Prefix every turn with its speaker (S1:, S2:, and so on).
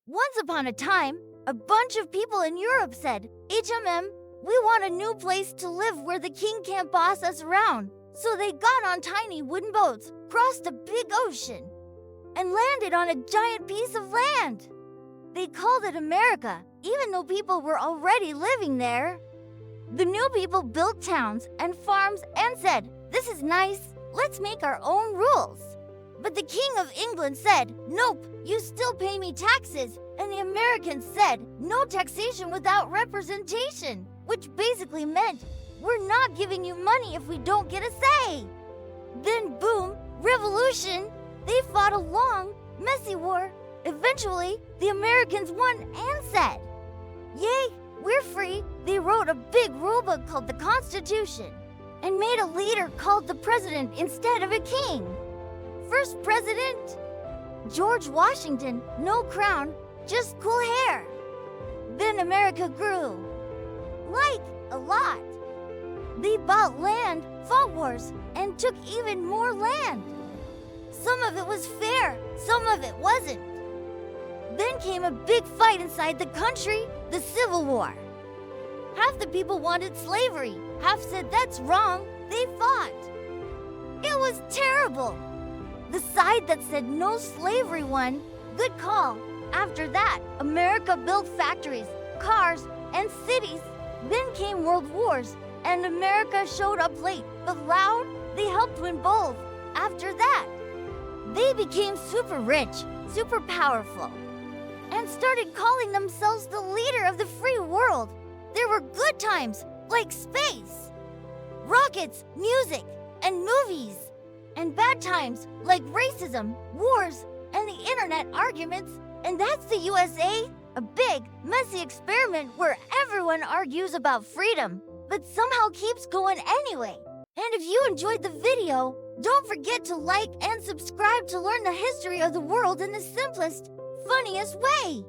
S1: Once upon a time, a bunch of people in Europe said, HMM, we want a new place to live where the king can't boss us around. So they got on tiny wooden boats, crossed a big ocean, and landed on a giant piece of land. They called it America, even though people were already living there. The new people built towns and farms and said, this is nice, let's make our own rules. But the King of England said, nope, you still pay me taxes. And the Americans said, no taxation without representation, which basically meant we're not giving you money if we don't get a say. Then boom, revolution. They fought a long, messy war. Eventually, the Americans won and said, yay, we're free. They wrote a big rulebook called the Constitution and made a leader called the president instead of a king. First president, George Washington, no crown, just cool hair. Then America grew, like a lot. They bought land, fought wars, and took even more land. Some of it was fair, some of it wasn't. Then came a big fight inside the country, the Civil War. Half the people wanted slavery, half said that's wrong, they fought. It was terrible. The side that said no slavery won, good call. After that, America built factories, cars, and cities. Then came world wars, and America showed up late, but loud. They helped win both. After that, they became super rich, super powerful, and started calling themselves the leader of the free world. There were good times, like space, rockets, music, and movies. And bad times, like racism, wars, and the internet arguments. And that's the USA, a big, messy experiment where everyone argues about freedom, but somehow keeps going anyway. And if you enjoyed the video, don't forget to like and subscribe to learn the history of the world in the simplest, funniest way.